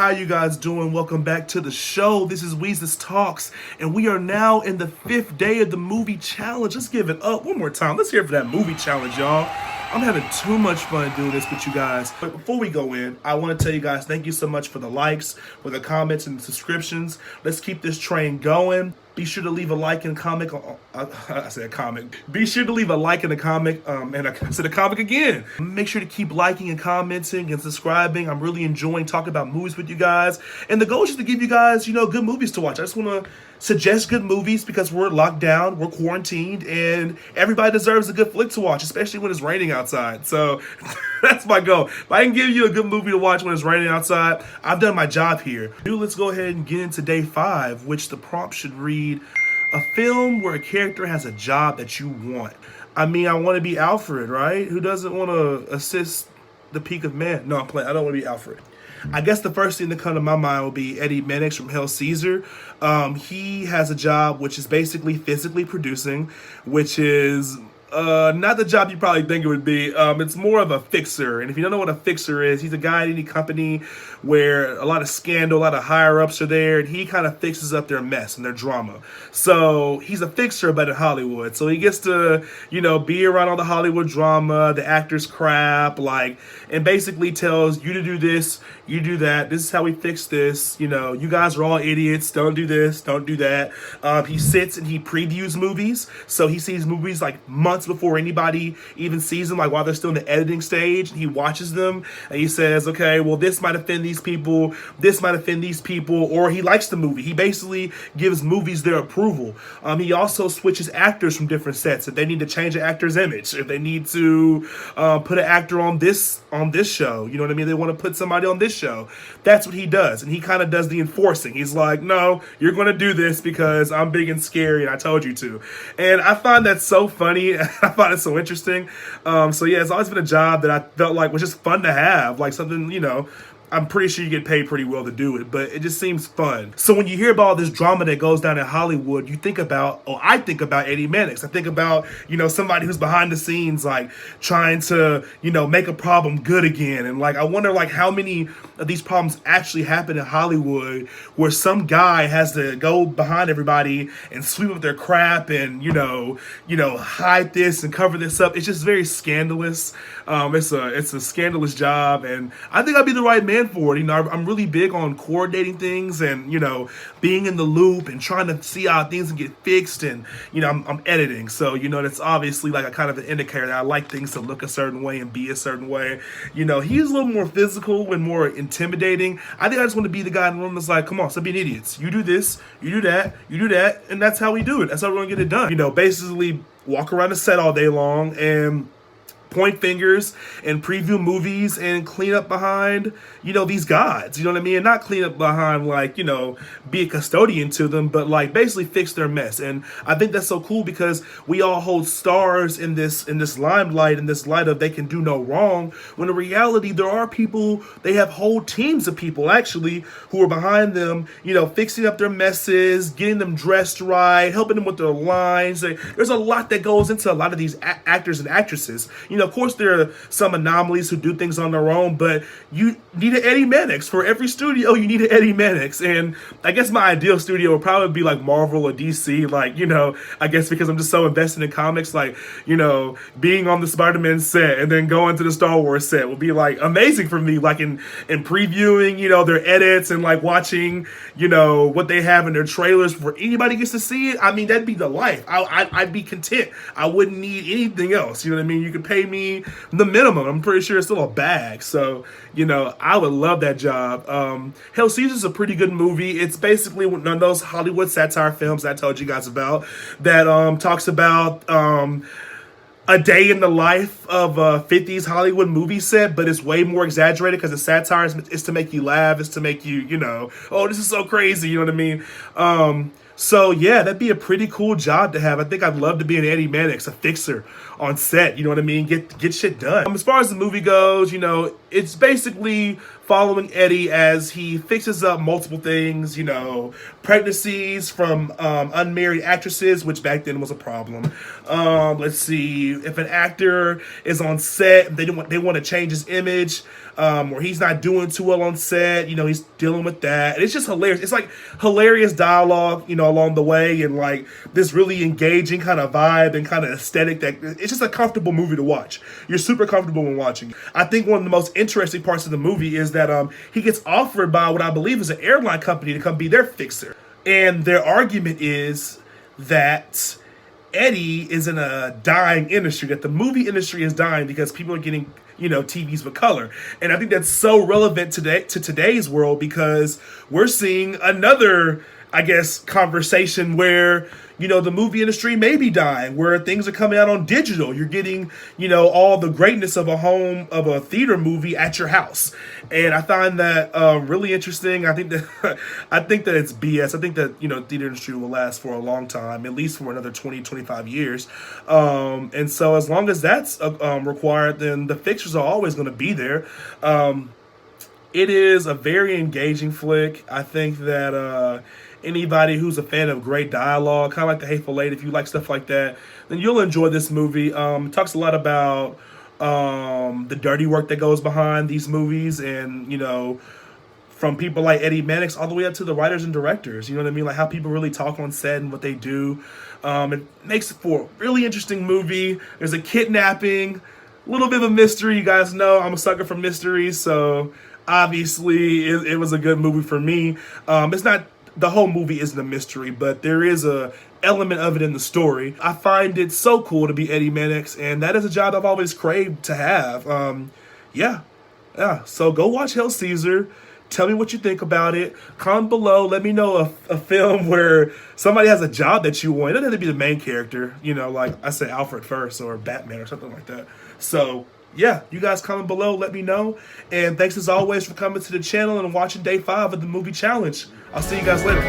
how you guys doing? Welcome back to the show. This is Weezus Talks, and we are now in the 5th day of the movie challenge. Let's give it up one more time. Let's hear it for that movie challenge, y'all. I'm having too much fun doing this with you guys. But before we go in, I want to tell you guys thank you so much for the likes, for the comments, and the subscriptions. Let's keep this train going. Be sure to leave a like and comment. I said comment. Be sure to leave a like and a comment. And I said a comment again. Make sure to keep liking and commenting and subscribing. I'm really enjoying talking about movies with you guys. And the goal is just to give you guys, good movies to watch. I just want to suggest good movies because we're locked down, we're quarantined, and everybody deserves a good flick to watch, especially when it's raining outside. So that's my goal. If I can give you a good movie to watch when it's raining outside, I've done my job here. Let's go ahead and get into day 5, which the prompt should read: a film where a character has a job that you want. I mean, I want to be Alfred, right? Who doesn't want to assist the peak of man? No, I'm playing. I don't want to be Alfred. I guess the first thing that come to my mind will be Eddie Mannix from Hell Caesar. He has a job which is basically physically producing, which is not the job you probably think it would be. It's more of a fixer. And if you don't know what a fixer is, he's a guy at any company where a lot of scandal, a lot of higher ups are there, and he kind of fixes up their mess and their drama. So he's a fixer, but in Hollywood. So he gets to, be around all the Hollywood drama, the actors crap, and basically tells you to do this, you do that. This is how we fix this. You guys are all idiots. Don't do this. Don't do that. He sits and he previews movies. So he sees movies like months before anybody even sees them, like while they're still in the editing stage. He watches them and he says, okay, well, this might offend these people. This might offend these people. Or he likes the movie. He basically gives movies their approval. He also switches actors from different sets. If they need to change an actor's image, if they need to put an actor on this show, you know what I mean? They want to put somebody on this show. That's what he does. And he kind of does the enforcing. He's like, no, you're going to do this because I'm big and scary and I told you to. And I find that so funny. I find it so interesting. So yeah, it's always been a job that I felt like was just fun to have. Like something, I'm pretty sure you get paid pretty well to do it, but it just seems fun. So when you hear about all this drama that goes down in Hollywood, I think about Eddie Mannix. I think about, somebody who's behind the scenes, like trying to, make a problem good again. And I wonder how many of these problems actually happen in Hollywood where some guy has to go behind everybody and sweep up their crap and, hide this and cover this up. It's just very scandalous. It's a scandalous job, and I think I'd be the right man for it. I'm really big on coordinating things and, being in the loop and trying to see how things can get fixed. And, I'm editing. So, that's obviously a kind of an indicator that I like things to look a certain way and be a certain way. He's a little more physical and more intimidating. I think I just want to be the guy in the room that's like, come on, stop being idiots. You do this, you do that, you do that. And that's how we do it. That's how we're going to get it done. Basically walk around the set all day long and point fingers and preview movies and clean up behind, these gods, you know what I mean? And not clean up behind, be a custodian to them, but basically fix their mess. And I think that's so cool because we all hold stars in this limelight, in this light of they can do no wrong, when in reality, there are people, they have whole teams of people actually who are behind them, fixing up their messes, getting them dressed right, helping them with their lines. There's a lot that goes into a lot of these actors and actresses. Of course, there are some anomalies who do things on their own, but you need an Eddie Mannix. For every studio, you need an Eddie Mannix. And I guess my ideal studio would probably be like Marvel or DC, I guess because I'm just so invested in comics, being on the Spider-Man set and then going to the Star Wars set would be amazing for me, in previewing, their edits and watching, what they have in their trailers before anybody gets to see it. I mean, that'd be the life. I'd be content. I wouldn't need anything else. You know what I mean? You could pay me the minimum. I'm pretty sure it's still a bag. So, I would love that job. Hell Caesar's a pretty good movie. It's basically one of those Hollywood satire films that I told you guys about that talks about a day in the life of a 50s Hollywood movie set, but it's way more exaggerated because the satire is to make you laugh. It's to make you, oh, this is so crazy. You know what I mean? So yeah, that'd be a pretty cool job to have. I think I'd love to be an Eddie Mannix, a fixer on set. You know what I mean? Get shit done. As far as the movie goes, it's basically following Eddie as he fixes up multiple things, pregnancies from unmarried actresses, which back then was a problem. Let's see, if an actor is on set, they want to change his image, or he's not doing too well on set, he's dealing with that. And it's just hilarious. It's like hilarious dialogue, along the way, and like this really engaging kind of vibe and kind of aesthetic that it's just a comfortable movie to watch. You're super comfortable when watching. I think one of the most interesting parts of the movie is that he gets offered by what I believe is an airline company to come be their fixer. And their argument is that Eddie is in a dying industry, that the movie industry is dying because people are getting, TVs with color. And I think that's so relevant today to today's world, because we're seeing another, I guess, conversation where, the movie industry may be dying, where things are coming out on digital. You're getting, all the greatness of a theater movie at your house. And I find that really interesting. I think that it's BS. I think that, theater industry will last for a long time, at least for another 20, 25 years. And so as long as that's required, then the fixtures are always going to be there. It is a very engaging flick. I think that anybody who's a fan of great dialogue, kind of like The Hateful Eight, if you like stuff like that, then you'll enjoy this movie. It talks a lot about the dirty work that goes behind these movies, and from people like Eddie Mannix all the way up to the writers and directors. You know what I mean? Like how people really talk on set and what they do. It makes it for a really interesting movie. There's a kidnapping, a little bit of a mystery. You guys know I'm a sucker for mysteries, so obviously it was a good movie for me. It's not, the whole movie isn't a mystery, but there is a element of it in the story. I find it so cool to be Eddie Mannix, and that is a job I've always craved to have. Yeah. So go watch Hail Caesar. Tell me what you think about it. Comment below. Let me know a film where somebody has a job that you want. It doesn't have to be the main character, like I said, Alfred first, or Batman or something like that. So yeah, you guys comment below, let me know. And thanks as always for coming to the channel and watching day 5 of the movie challenge. I'll see you guys later.